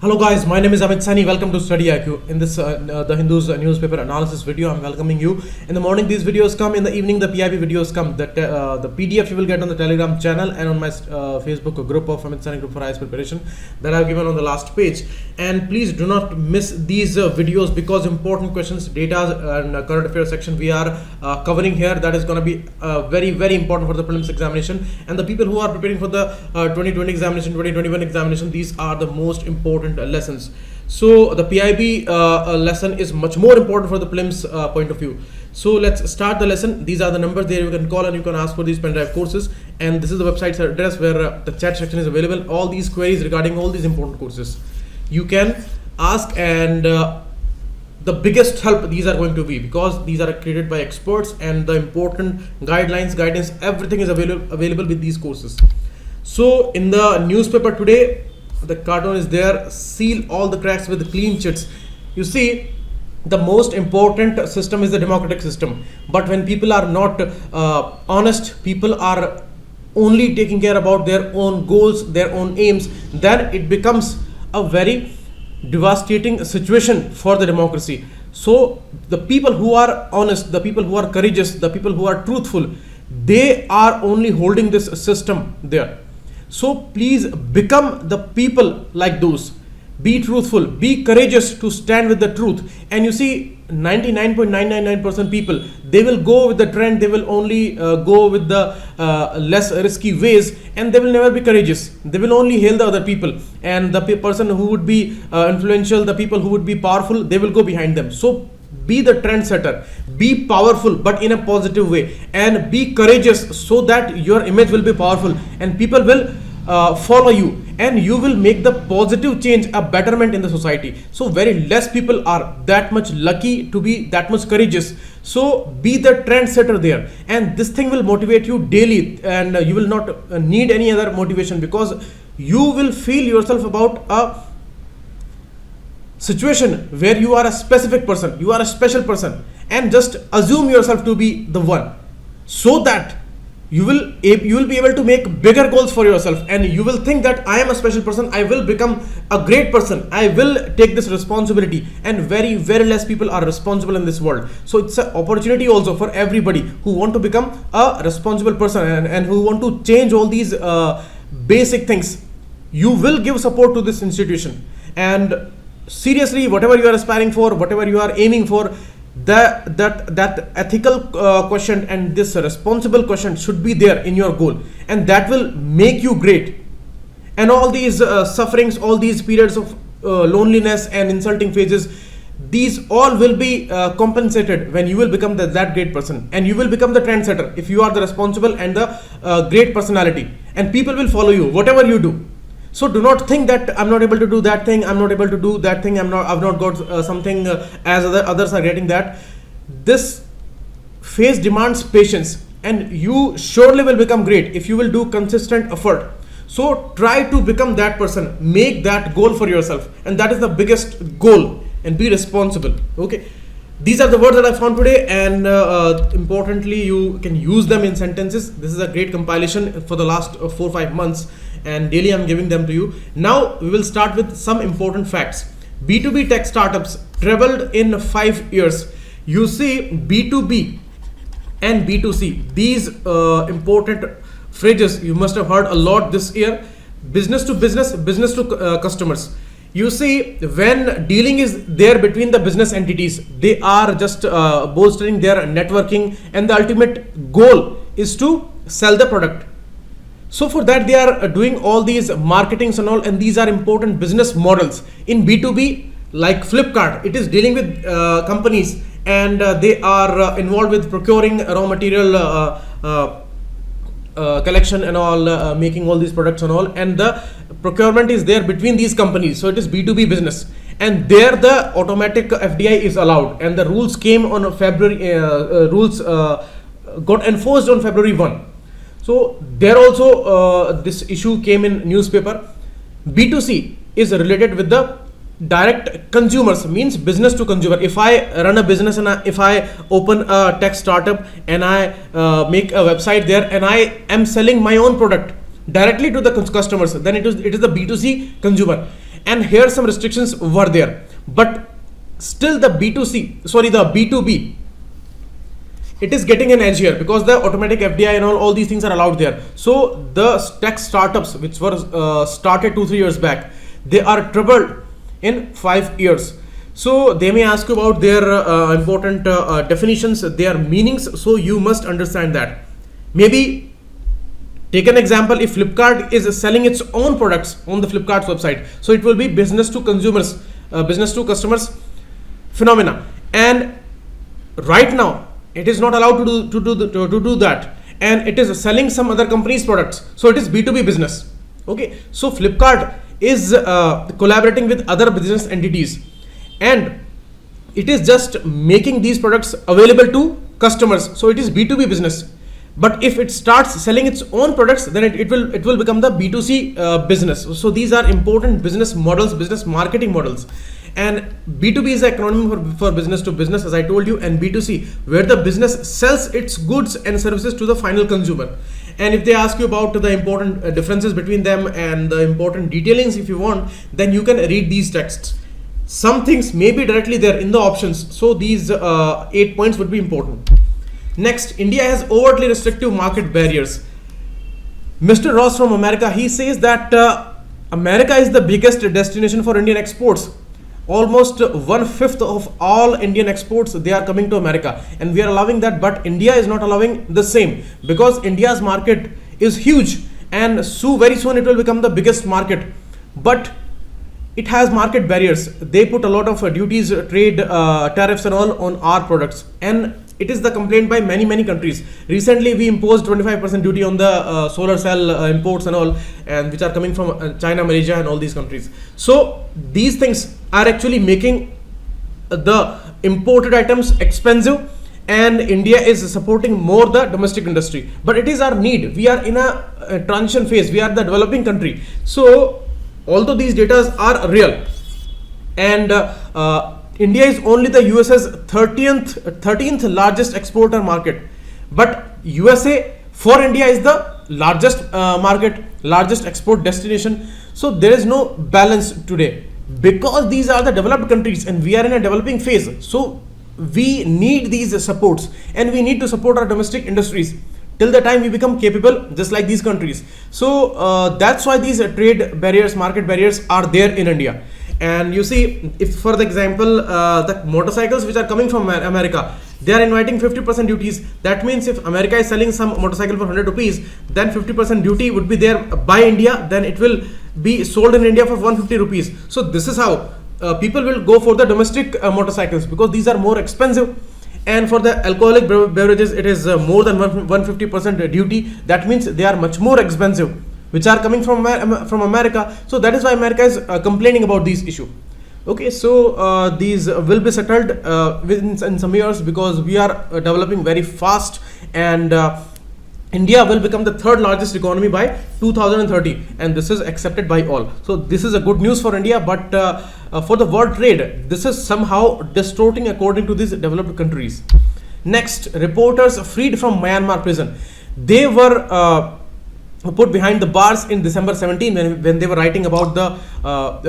Hello guys, my name is Amit Sani. Welcome to StudyIQ. In this the Hindu's newspaper analysis video, I'm welcoming you. In the morning these videos come, in the evening the PIB videos come. The PDF you will get on the Telegram channel and on my Facebook group of Amit Sani Group for IAS Preparation that I've given on the last page. And please do not miss these videos because important questions, data and current affairs section we are covering here. That is going to be very important for the prelims examination. And the people who are preparing for the 2020 examination, 2021 examination, these are the most important lessons. So the PIB lesson is much more important for the prelims point of view. So let's start the lesson. These are the numbers there you can call and you can ask for these pen drive courses, and this is the website address where the chat section is available. All these queries regarding all these important courses you can ask, and the biggest help these are going to be because these are created by experts, and the important guidelines, guidance, everything is available with these courses. So in the newspaper today, the cartoon is there, seal all the cracks with clean chits. You see, the most important system is the democratic system, but when people are not honest, people are only taking care about their own goals, their own aims, then it becomes a very devastating situation for the democracy. So the people who are honest, the people who are courageous, the people who are truthful, they are only holding this system there. So please become the people like those. Be truthful, be courageous to stand with the truth. And you see, 99.999% people, they will go with the trend, they will only go with the less risky ways, and they will never be courageous. They will only hail the other people, and the person who would be influential, the people who would be powerful, they will go behind them. So be the trendsetter, be powerful but in a positive way, and be courageous so that your image will be powerful and people will follow you, and you will make the positive change, a betterment in the society. So very less people are that much lucky to be that much courageous. So be the trendsetter there, and this thing will motivate you daily, and you will not need any other motivation because you will feel yourself about a situation where you are a specific person, you are a special person, and just assume yourself to be the one, so that you will be able to make bigger goals for yourself, and you will think that I am a special person, I will become a great person, I will take this responsibility. And very less people are responsible in this world. So it's an opportunity also for everybody who want to become a responsible person and who want to change all these basic things. You will give support to this institution, and seriously, whatever you are aspiring for, whatever you are aiming for, that ethical question and this responsible question should be there in your goal, and that will make you great. And all these sufferings, all these periods of loneliness and insulting phases, these all will be compensated when you will become that great person, and you will become the trendsetter if you are the responsible and the great personality, and people will follow you whatever you do. So do not think that I'm not able to do that thing, I'm not able to do that thing, I've not got something as others are getting that. This phase demands patience, and you surely will become great if you will do consistent effort. So try to become that person, make that goal for yourself, and that is the biggest goal, and be responsible. Okay, these are the words that I found today, and importantly you can use them in sentences. This is a great compilation for the last 4 or 5 months, and daily I'm giving them to you. Now we will start with some important facts. B2B tech startups traveled in 5 years. You see, B2B and B2C, these important phrases you must have heard a lot this year. Business to business, business to customers. You see, when dealing is there between the business entities, they are just bolstering their networking, and the ultimate goal is to sell the product. So for that they are doing all these marketings and all, and these are important business models. In B2B, like Flipkart, it is dealing with companies, and they are involved with procuring raw material collection and all, making all these products and all, and the procurement is there between these companies. So it is B2B business, and there the automatic FDI is allowed, and the rules came on February, rules got enforced on February 1. So there also this issue came in newspaper. B2C is related with the direct consumers, means business to consumer. If I run a business and if I open a tech startup and I make a website there and I am selling my own product directly to the customers, then it is the B2C consumer. and here some restrictions were there, but still the B2B, it is getting an edge here because the automatic FDI and all these things are allowed there. So the tech startups which were started 2-3 years back, they are tripled in 5 years. So they may ask you about their important definitions, their meanings, so you must understand that. Maybe take an example, if Flipkart is selling its own products on the Flipkart's website, so it will be business to consumers, business to customers phenomena, and right now it is not allowed to do that, and it is selling some other company's products, so it is B2B business. Okay, so Flipkart is collaborating with other business entities, and it is just making these products available to customers, so it is B2B business. But if it starts selling its own products, then it will become the B2C business. So these are important business models, business marketing models. And B2B is the acronym for business to business, as I told you, and B2C, where the business sells its goods and services to the final consumer. And if they ask you about the important differences between them and the important detailings, if you want, then you can read these texts. Some things may be directly there in the options, so these 8 points would be important. Next, India has overtly restrictive market barriers. Mr. Ross from America, he says that America is the biggest destination for Indian exports. Almost 1/5 of all Indian exports, they are coming to America, and we are allowing that, but India is not allowing the same because India's market is huge, and so very soon it will become the biggest market, but it has market barriers. They put a lot of duties, trade, tariffs and all on our products, and it is the complaint by many countries. Recently we imposed 25% duty on the solar cell imports and all, and which are coming from China, Malaysia and all these countries. So these things are actually making the imported items expensive, and India is supporting more the domestic industry, but it is our need. We are in a transition phase, we are the developing country. So although these data are real, and India is only the USA's 13th largest exporter market, but USA for India is the largest market, largest export destination. So there is no balance today because these are the developed countries and we are in a developing phase. So we need these supports, and we need to support our domestic industries till the time we become capable, just like these countries. So that's why these trade barriers, market barriers are there in India. And you see, if for the example, the motorcycles which are coming from America, they are inviting 50% duties. That means if America is selling some motorcycle for 100 rupees, then 50% duty would be there by India, then it will be sold in India for 150 rupees. So this is how people will go for the domestic motorcycles, because these are more expensive. And for the alcoholic beverages, it is more than 150% duty. That means they are much more expensive, which are coming from America. So that is why America is complaining about these issue. Okay, so these will be settled in some years, because we are developing very fast, and India will become the 3rd largest economy by 2030, and this is accepted by all. So this is a good news for India, but for the world trade, this is somehow distorting according to these developed countries. Next, reporters freed from Myanmar prison. They were put behind the bars in December 17 when they were writing about the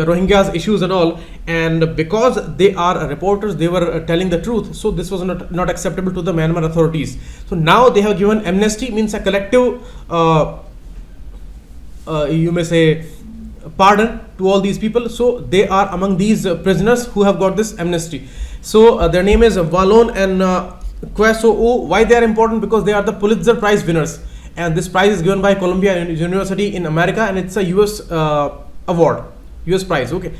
Rohingyas issues and all, and because they are reporters, they were telling the truth, so this was not acceptable to the Myanmar authorities. So now they have given amnesty, means a collective you may say pardon to all these people. So they are among these prisoners who have got this amnesty. So their name is Walon and Kweso. Why they are important? Because they are the Pulitzer Prize winners, and this prize is given by Columbia University in America, and it's a US award, US prize. Okay,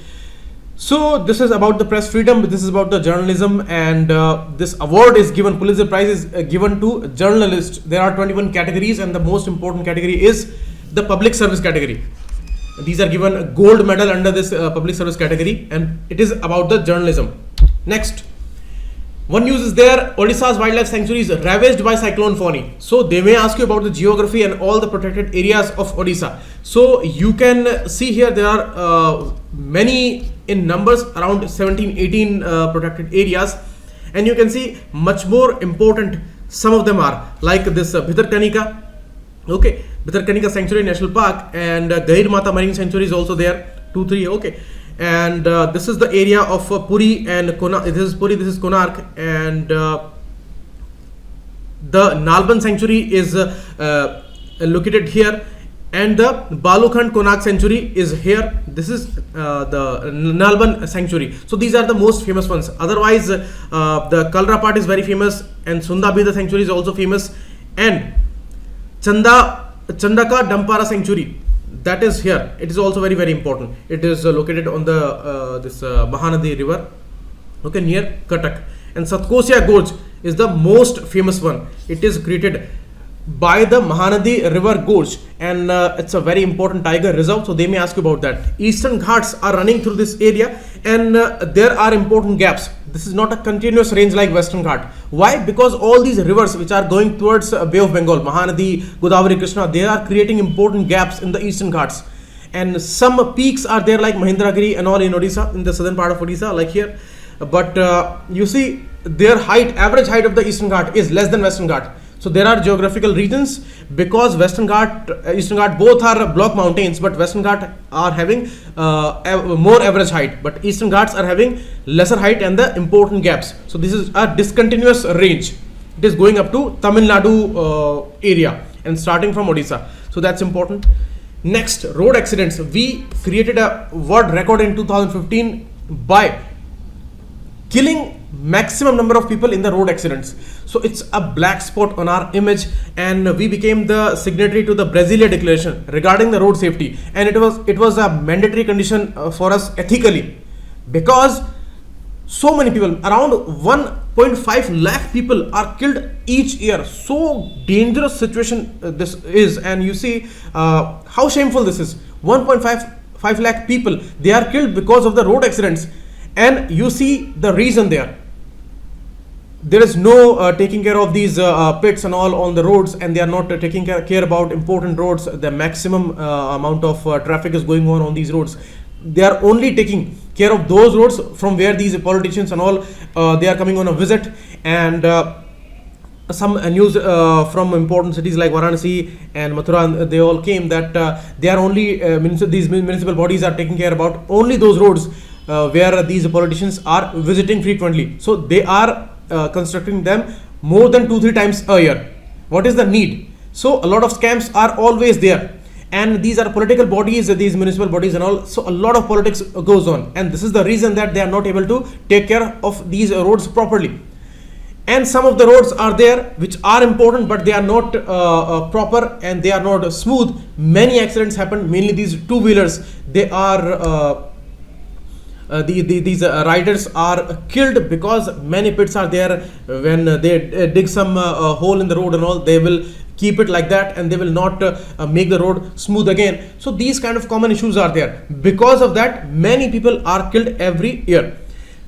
so this is about the press freedom, this is about the journalism, and this award is given, Pulitzer Prize is given to journalists. There are 21 categories, and the most important category is the public service category. These are given a gold medal under this public service category, and it is about the journalism. Next, one news is there, Odisha's wildlife sanctuary is ravaged by cyclone Fani. So they may ask you about the geography and all the protected areas of Odisha. So you can see here there are many in numbers, around 17-18 protected areas, and you can see much more important some of them are, like this Bhitarkanika, okay, Bhitarkanika Sanctuary National Park, and Gahir Mata Marine Sanctuary is also there, 2-3, okay. and this is the area of Puri and Konark. This is Puri, this is Konark, and the Nalban sanctuary is located here, and the Balukhand Konark sanctuary is here. This is the Nalban sanctuary. So these are the most famous ones. Otherwise, the Kalra part is very famous, and Sundabida sanctuary is also famous, and Chandaka Dampara sanctuary, that is here. It is also very, very important. It is located on the this Mahanadi river, okay, near Cuttack. And Satkosia Gorge is the most famous one. It is created by the Mahanadi river gorge, and it's a very important tiger reserve, so they may ask you about that. Eastern Ghats are running through this area, and there are important gaps. This is not a continuous range like Western Ghat. Why? Because all these rivers which are going towards Bay of Bengal, Mahanadi, Godavari, Krishna, they are creating important gaps in the Eastern Ghats, and some peaks are there like Mahendragiri and all in Odisha, in the southern part of Odisha, like here. But you see, their height, average height of the Eastern Ghat is less than Western Ghat. So there are geographical regions, because Western Ghat, Eastern Ghat both are block mountains, but Western Ghat are having more average height, but Eastern Ghats are having lesser height and the important gaps. So this is a discontinuous range. It is going up to Tamil Nadu area and starting from Odisha. So that's important. Next, road accidents. We created a world record in 2015 by killing maximum number of people in the road accidents. So it's a black spot on our image, and we became the signatory to the Brasilia Declaration regarding the road safety, and it was a mandatory condition for us ethically, because so many people, around 1.5 lakh people are killed each year. So dangerous situation this is, and you see how shameful this is. 1.5 lakh people, they are killed because of the road accidents, and you see the reason there. There is no taking care of these pits and all on the roads, and they are not taking care about important roads. The maximum amount of traffic is going on these roads. They are only taking care of those roads from where these politicians and all they are coming on a visit, and some news from important cities like Varanasi and Mathura, they all came that they are only these municipal bodies are taking care about only those roads where these politicians are visiting frequently. So they are constructing them more than 2-3 times a year. What is the need? So a lot of scams are always there, and these are political bodies, these municipal bodies and all. So a lot of politics goes on, and this is the reason that they are not able to take care of these roads properly. And some of the roads are there which are important, but they are not proper, and they are not smooth. Many accidents happen, mainly these two-wheelers. They are these riders are killed because many pits are there. When they dig some hole in the road and all, they will keep it like that, and they will not make the road smooth again. So these kind of common issues are there. Because of that, many people are killed every year.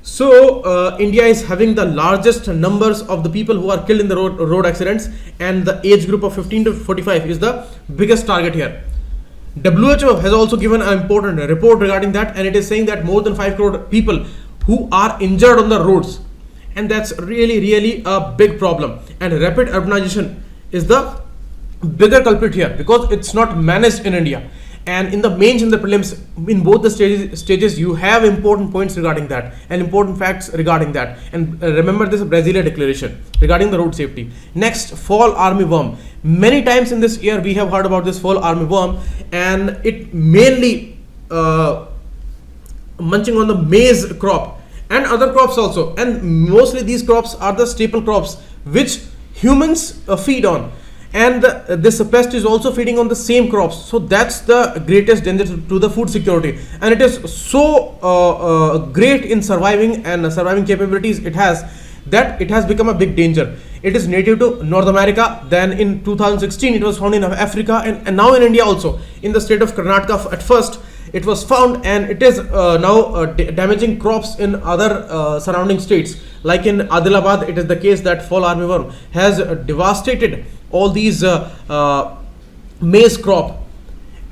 So India is having the largest numbers of the people who are killed in the road accidents, and the age group of 15 to 45 is the biggest target here. WHO has also given an important report regarding that, and it is saying that more than 5 crore people who are injured on the roads, and that's really a big problem. And rapid urbanization is the bigger culprit here, because it's not managed in India. And in the mains and the prelims, in both the stages, you have important points regarding that and important facts regarding that. And remember this Brasilia Declaration regarding the road safety. Next, fall armyworm. Many times in this year we have heard about this fall armyworm, and it mainly munching on the maize crop and other crops also. And mostly these crops are the staple crops which humans feed on. And this pest is also feeding on the same crops. So that's the greatest danger to the food security, and it is so great in surviving and surviving capabilities it has, that it has become a big danger. It is native to North America. Then in 2016 it was found in Africa, and now in India also, in the state of Karnataka. At first it was found, and it is now damaging crops in other surrounding states. Like in Adilabad, it is the case that fall armyworm has devastated all these maize crop.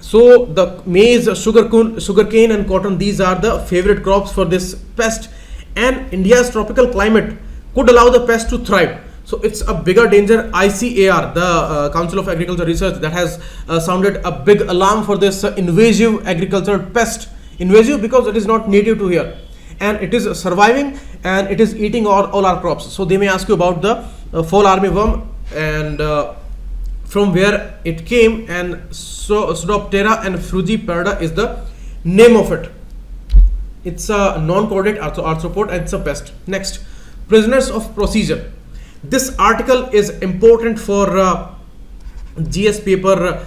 So the maize, sugarcane and cotton, these are the favorite crops for this pest, and India's tropical climate could allow the pest to thrive. So it's a bigger danger. ICAR, the Council of Agriculture Research, that has sounded a big alarm for this invasive agricultural pest Invasive because it is not native to here, and it is surviving and it is eating all our crops. So they may ask you about the fall armyworm and from where it came, and Pseudoptera and frugiperda is the name of it. It's a non-coordinate arthropod and it's a pest. Next, prisoners of procedure. This article is important for GS paper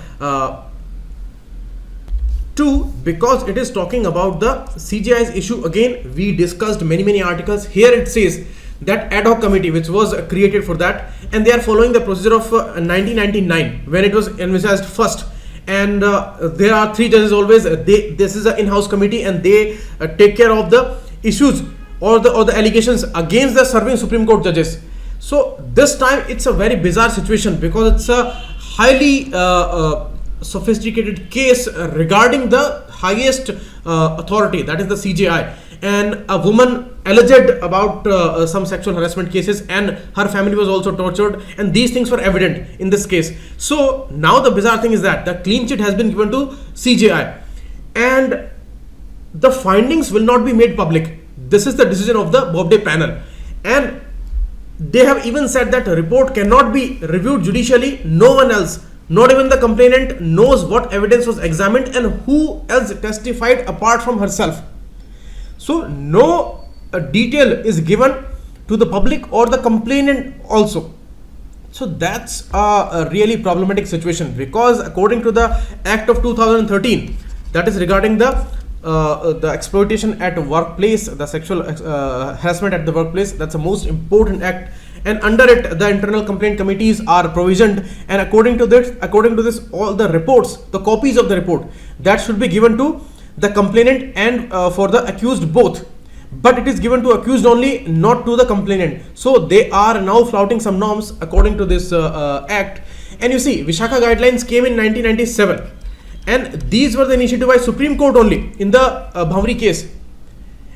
2 because it is talking about the CGI's issue. Again, we discussed many articles. Here it says that ad hoc committee which was created for that, and they are following the procedure of 1999 when it was envisaged first. And there are 3 judges always. This is an in-house committee, and they take care of the issues or the allegations against the serving Supreme Court judges. So this time it's a very bizarre situation because it's a highly sophisticated case regarding the highest authority, that is the CJI, and a woman alleged about some sexual harassment cases, and her family was also tortured, and these things were evident in this case. So now the bizarre thing is that the clean sheet has been given to CJI and the findings will not be made public. This is the decision of the Bobde panel, and they have even said that a report cannot be reviewed judicially. No one else, not even the complainant, knows what evidence was examined and who else testified apart from herself. So no detail is given to the public or the complainant also. So that's a really problematic situation because according to the Act of 2013, that is regarding the exploitation at workplace, the sexual harassment at the workplace, that's the most important act, and under it the internal complaint committees are provisioned, and according to this all the reports, the copies of the report, that should be given to the complainant and for the accused both, but it is given to accused only, not to the complainant. So they are now flouting some norms according to this act. And you see, Vishaka guidelines came in 1997, and these were the initiative by Supreme Court only in the Bhavri case,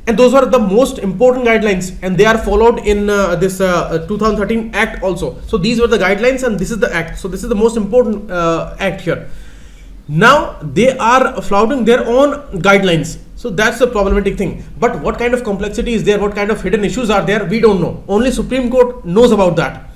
and those were the most important guidelines, and they are followed in this 2013 act also. So these were the guidelines and this is the act. So this is the most important act here. Now they are flouting their own guidelines. So that's the problematic thing. But what kind of complexity is there, what kind of hidden issues are there, we don't know. Only Supreme Court knows about that.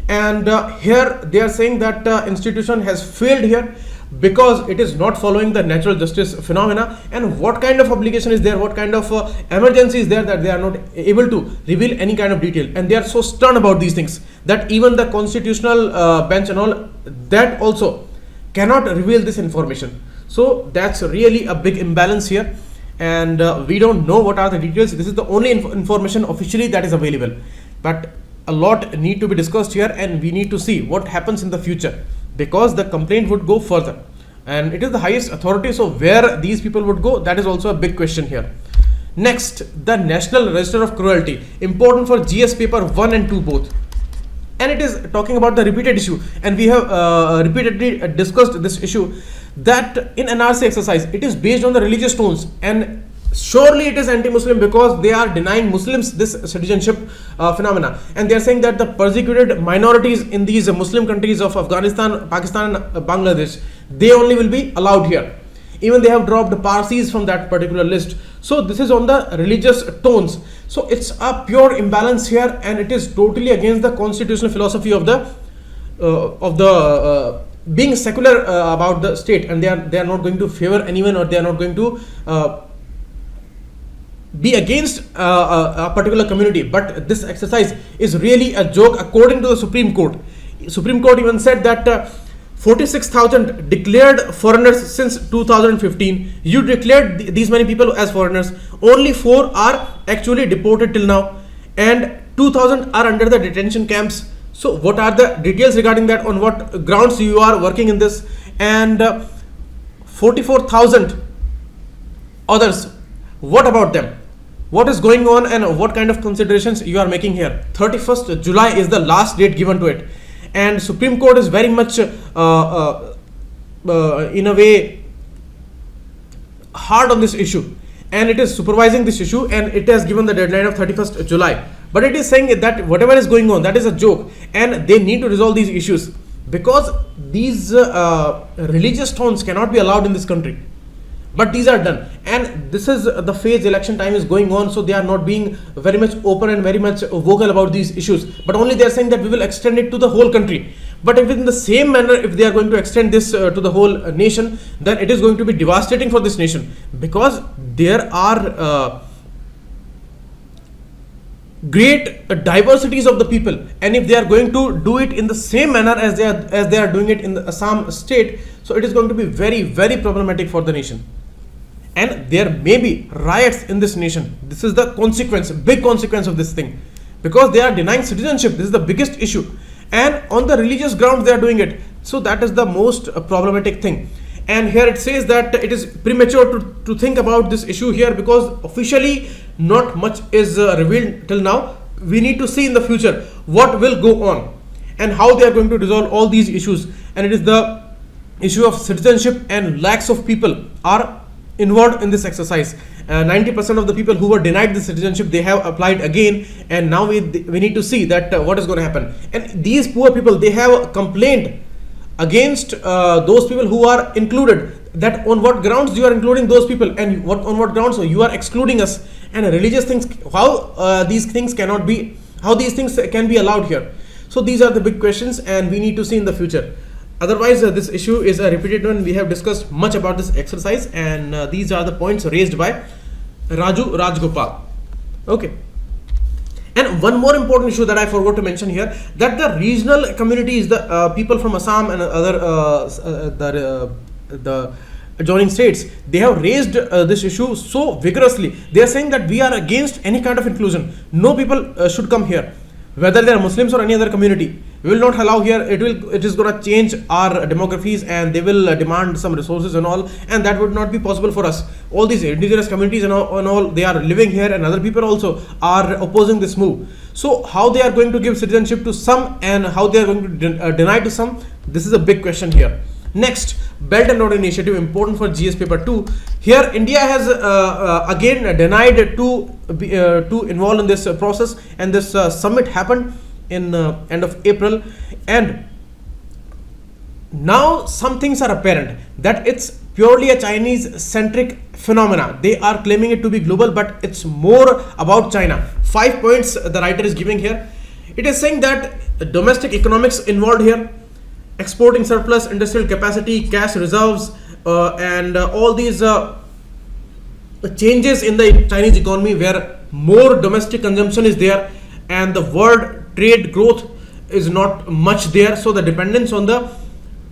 And here they are saying that institution has failed here because it is not following the natural justice phenomena, and what kind of obligation is there, what kind of emergency is there that they are not able to reveal any kind of detail, and they are so stern about these things that even the constitutional bench and all that also cannot reveal this information. So that's really a big imbalance here, and we don't know what are the details. This is the only information officially that is available, but a lot need to be discussed here, and we need to see what happens in the future, because the complaint would go further and it is the highest authority. So where these people would go, that is also a big question here. Next, the National Register of Cruelty, important for GS paper 1 and 2 both, and it is talking about the repeated issue, and we have repeatedly discussed this issue, that in NRC exercise it is based on the religious tones, and surely it is anti-Muslim because they are denying Muslims this citizenship phenomena, and they are saying that the persecuted minorities in these Muslim countries of Afghanistan, Pakistan and Bangladesh, they only will be allowed here. Even they have dropped Parsis from that particular list. So this is on the religious tones. So it's a pure imbalance here, and it is totally against the constitutional philosophy of the being secular about the state, and they are not going to favor anyone, or they are not going to be against a particular community. But this exercise is really a joke according to the Supreme Court. Supreme Court even said that 46,000 declared foreigners since 2015. You declared these many people as foreigners. Only 4 are actually deported till now, and 2,000 are under the detention camps. So what are the details regarding that? On what grounds you are working in this? And 44,000 others, what about them? What is going on, and what kind of considerations you are making here? 31st July is the last date given to it, and Supreme Court is very much in a way hard on this issue, and it is supervising this issue, and it has given the deadline of 31st July. But it is saying that whatever is going on, that is a joke, and they need to resolve these issues, because these religious tones cannot be allowed in this country. But these are done, and this is the phase election time is going on, so they are not being very much open and very much vocal about these issues, but only they are saying that we will extend it to the whole country. But if in the same manner, if they are going to extend this to the whole nation, then it is going to be devastating for this nation, because there are great diversities of the people, and if they are going to do it in the same manner as they are doing it in the Assam state, so it is going to be very, very problematic for the nation. And there may be riots in this nation. This is the consequence, big consequence of this thing, because they are denying citizenship. This is the biggest issue, and on the religious grounds they are doing it. So that is the most problematic thing. And here it says that it is premature to think about this issue here, because officially not much is revealed till now. We need to see in the future what will go on and how they are going to resolve all these issues. And it is the issue of citizenship, and lakhs of people are involved in this exercise. 90% of the people who were denied the citizenship, they have applied again, and now we need to see that what is going to happen. And these poor people, they have complained against those people who are included, that on what grounds you are including those people, and on what grounds you are excluding us, and religious things, how these things cannot be, how these things can be allowed here. So these are the big questions, and we need to see in the future. Otherwise, this issue is a repeated one. We have discussed much about this exercise, and these are the points raised by Raju Rajgopal. Okay. And one more important issue that I forgot to mention here, that the regional communities, the people from Assam and other the adjoining states, they have raised this issue so vigorously. They are saying that we are against any kind of inclusion. No people should come here, whether they are Muslims or any other community. We will not allow here. It is going to change our demographies, and they will demand some resources and all, and that would not be possible for us. All these indigenous communities and all, they are living here, and other people also are opposing this move. So how they are going to give citizenship to some, and how they are going to deny to some, this is a big question here. Next, Belt and Road Initiative, important for GS paper 2. Here India has again denied to involve in this process, and this summit happened in end of April, and now some things are apparent that it's purely a Chinese centric phenomena. They are claiming it to be global, but it's more about China. 5 points the writer is giving here. It is saying that domestic economics involved here, exporting surplus, industrial capacity, cash reserves, and all these changes in the Chinese economy, where more domestic consumption is there, and the world trade growth is not much there. So the dependence on the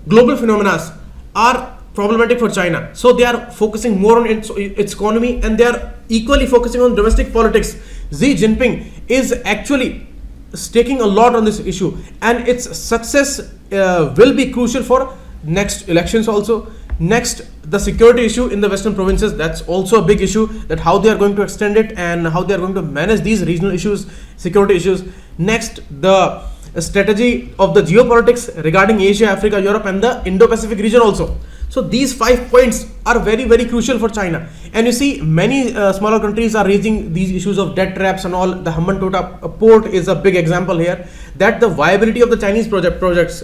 global phenomena are problematic for China. So they are focusing more on its economy, and they are equally focusing on domestic politics. Xi Jinping is actually staking a lot on this issue, and its success will be crucial for next elections also. Next, the security issue in the western provinces, that's also a big issue, that how they are going to extend it and how they are going to manage these regional issues, security issues. Next, the strategy of the geopolitics regarding Asia, Africa, Europe, and the Indo-Pacific region also. So these 5 points are very, very crucial for China. And you see, many smaller countries are raising these issues of debt traps and all. The Hambantota port is a big example here, that the viability of the Chinese projects,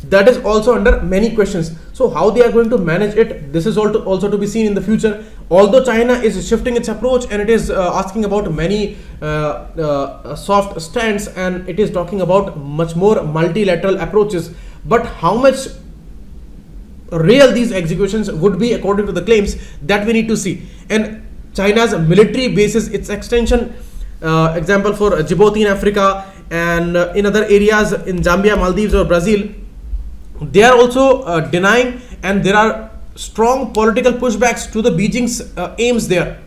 that is also under many questions. So how they are going to manage it, this is also to be seen in the future. Although China is shifting its approach, and it is asking about many soft stands, and it is talking about much more multilateral approaches, but how much real these executions would be according to the claims, that we need to see. And China's military bases, its extension, example for Djibouti in Africa, and in other areas in Zambia, Maldives, or Brazil, they are also denying, and there are strong political pushbacks to the Beijing's aims there.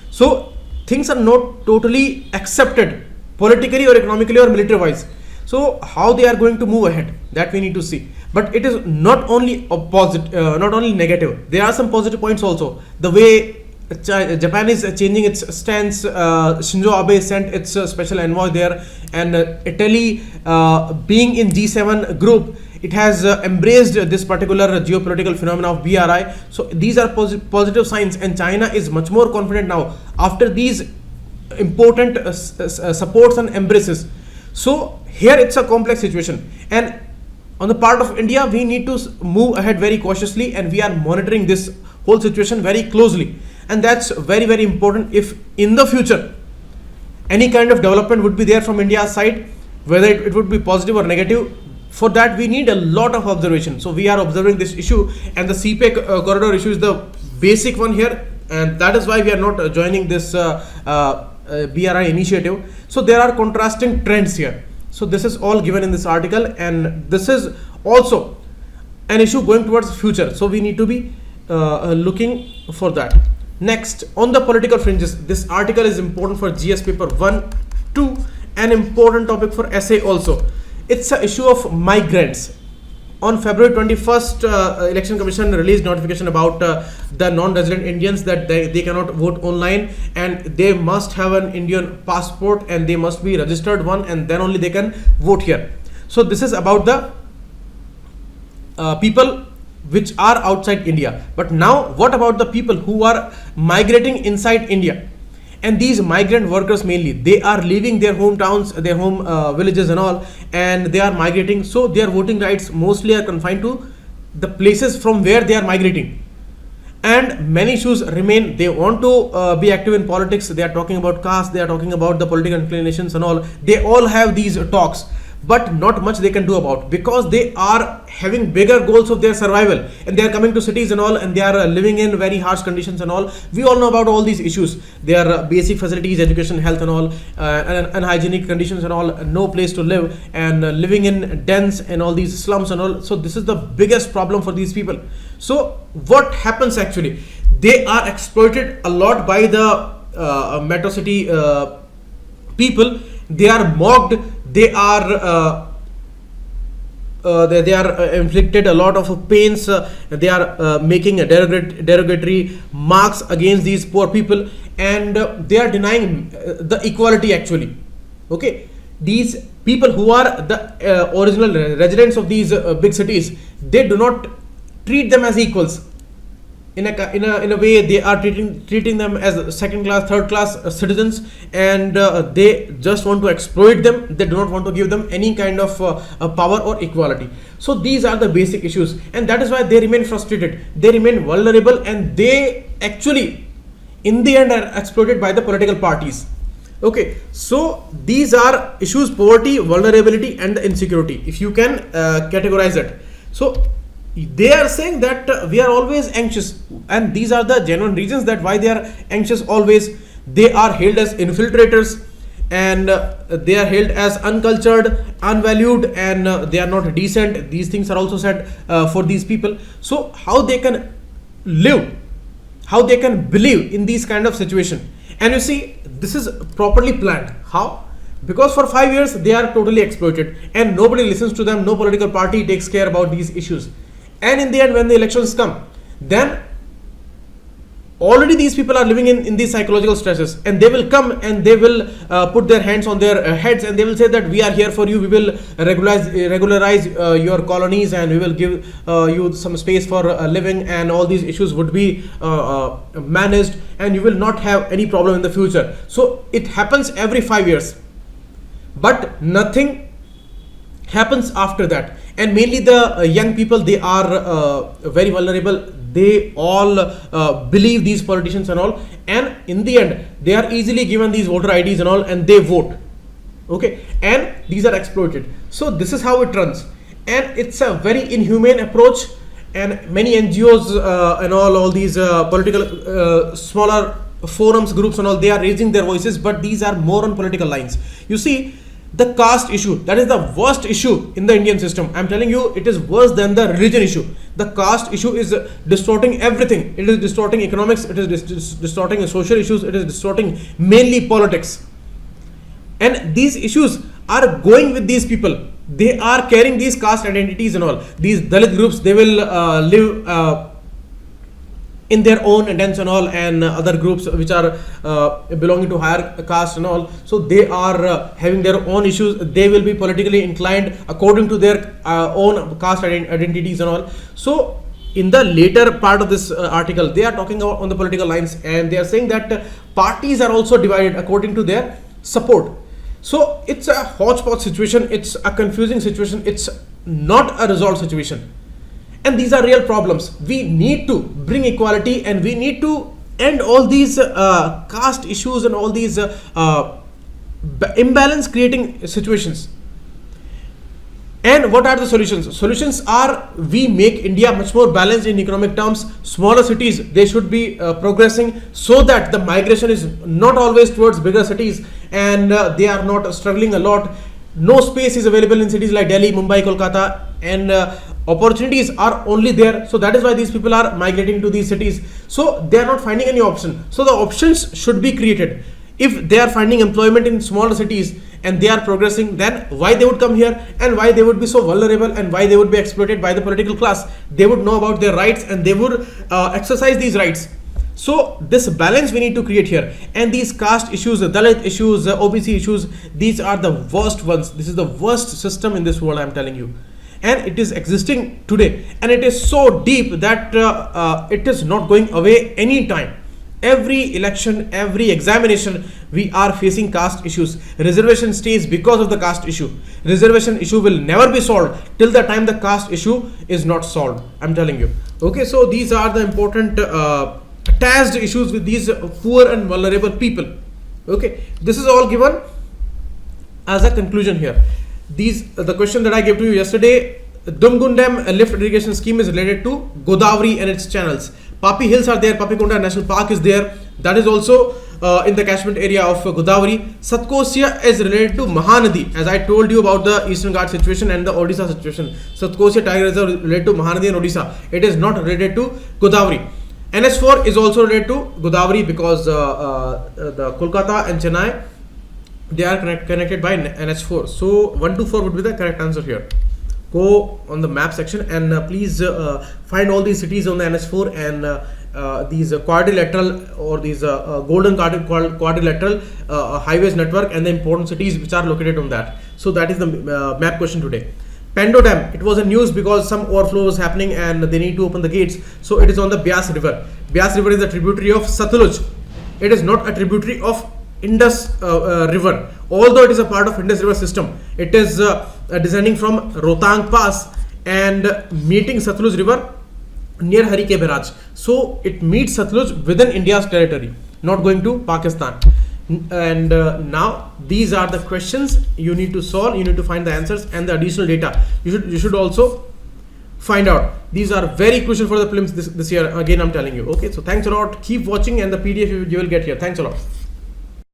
So things are not totally accepted politically or economically or military wise. So how they are going to move ahead, that we need to see. But it is not only not only negative. There are some positive points also. The way Japan is changing its stance. Shinzo Abe sent its special envoy there, and Italy, being in G7 group, it has embraced this particular geopolitical phenomena of BRI. So these are positive signs, and China is much more confident now after these important supports and embraces. So here it's a complex situation, and on the part of India, we need to move ahead very cautiously, and we are monitoring this whole situation very closely, and that's very, very important. If in the future any kind of development would be there from India's side, whether it would be positive or negative, for that we need a lot of observation. So we are observing this issue, and the CPA corridor issue is the basic one here, and that is why we are not joining this BRI initiative. So there are contrasting trends here. So this is all given in this article, and this is also an issue going towards the future. So we need to be looking for that. Next, on the political fringes, this article is important for GS paper 1, 2, an important topic for essay also. It's an issue of migrants. On February 21st, Election Commission released notification about the non-resident Indians that they cannot vote online, and they must have an Indian passport, and they must be registered one, and then only they can vote here. So this is about the people which are outside India. But now what about the people who are migrating inside India? And these migrant workers mainly, they are leaving their hometowns, their home villages and all, and they are migrating. So their voting rights mostly are confined to the places from where they are migrating. And many issues remain. They want to be active in politics. They are talking about caste, they are talking about the political inclinations and all. They all have these talks, but not much they can do about, because they are having bigger goals of their survival, and they are coming to cities and all, and they are living in very harsh conditions and all. We all know about all these issues. Their basic facilities, education, health and all, and unhygienic conditions and all, no place to live, and living in dens and all these slums and all. So this is the biggest problem for these people. So what happens actually? They are exploited a lot by the metro city people. They are mocked. They are inflicted a lot of pains. They are making a derogatory marks against these poor people, and they are denying the equality actually. Okay, these people who are the original residents of these big cities, they do not treat them as equals. In a way, they are treating them as second class, third class citizens, and they just want to exploit them. They do not want to give them any kind of power or equality. So these are the basic issues, and that is why they remain frustrated, they remain vulnerable, and they actually in the end are exploited by the political parties. Okay, so these are issues: poverty, vulnerability, and the insecurity, if you can categorize it. So they are saying that we are always anxious, and these are the genuine reasons that why they are anxious always. They are hailed as infiltrators, and they are hailed as uncultured, unvalued, and they are not decent. These things are also said for these people. So how they can live, how they can believe in these kind of situation? And you see, this is properly planned. How? Because for 5 years they are totally exploited, and nobody listens to them. No political party takes care about these issues. And in the end, when the elections come, then already these people are living in these psychological stresses, and they will come and they will put their hands on their heads, and they will say that we are here for you, we will regularize your colonies, and we will give you some space for living, and all these issues would be managed, and you will not have any problem in the future. So it happens every 5 years, but nothing happens after that. And mainly the young people, they are very vulnerable. They all believe these politicians and all, and in the end they are easily given these voter IDs and all, and they vote. Okay, and these are exploited. So this is how it runs, and it's a very inhumane approach. And many NGOs and all these political smaller forums, groups and all, they are raising their voices, but these are more on political lines. You see, the caste issue, that is the worst issue in the Indian system. I'm telling you, it is worse than the religion issue. The caste issue is distorting everything. It is distorting economics, it is distorting social issues, it is distorting mainly politics. And these issues are going with these people. They are carrying these caste identities and all. These Dalit groups, they will live in their own dens and all, and other groups which are belonging to higher caste and all. So they are having their own issues. They will be politically inclined according to their own caste identities and all. So in the later part of this article, they are talking about on the political lines, and they are saying that parties are also divided according to their support. So it's a hodgepodge situation. It's a confusing situation. It's not a resolved situation. And these are real problems. We need to bring equality, and we need to end all these caste issues and all these imbalance creating situations. And what are the solutions? Solutions are, we make India much more balanced in economic terms. Smaller cities, they should be progressing, so that the migration is not always towards bigger cities, and they are not struggling a lot. No space is available in cities like Delhi, Mumbai, Kolkata, and opportunities are only there. So that is why these people are migrating to these cities. So they are not finding any option. So the options should be created. If they are finding employment in smaller cities and they are progressing, then why they would come here, and why they would be so vulnerable, and why they would be exploited by the political class? They would know about their rights, and they would exercise these rights. So this balance we need to create here. And these caste issues, the Dalit issues, the OBC issues, these are the worst ones. This is the worst system in this world, I am telling you. And it is existing today, and it is so deep that it is not going away anytime. Every election, every examination, we are facing caste issues. Reservation stays because of the caste issue. Reservation issue will never be solved till the time the caste issue is not solved, I'm telling you. Okay, so these are the important attached issues with these poor and vulnerable people. Okay, this is all given as a conclusion here. The question that I gave to you yesterday, Dumgundam lift irrigation scheme is related to Godavari and its channels. Papi Hills are there, Papikunda National Park is there, that is also in the catchment area of Godavari. Satkosia is related to Mahanadi, as I told you about the Eastern Ghat situation and the Odisha situation. Satkosia Tiger Reserve is related to Mahanadi and Odisha. It is not related to Godavari. NS4 is also related to Godavari because the Kolkata and Chennai, they are connected by NH4. So 1 to 4 would be the correct answer here. Go on the map section and please find all these cities on the NH4 and these quadrilateral or these golden quadrilateral highways network and the important cities which are located on that. So that is the map question today. Pando Dam, it was a news because some overflow was happening and they need to open the gates. So it is on the Beas River. Beas River is a tributary of Satluj. It is not a tributary of Indus River. Although it is a part of Indus River system, it is descending from Rohtang Pass and meeting Satluj River near Hari Ke Barrage. So it meets Satluj within India's territory, not going to Pakistan. And now these are the questions you need to solve. You need to find the answers and the additional data you should also find out. These are very crucial for the prelims this year. Again, I'm telling you. Okay, so thanks a lot. Keep watching, and the PDF you will get here. Thanks a lot.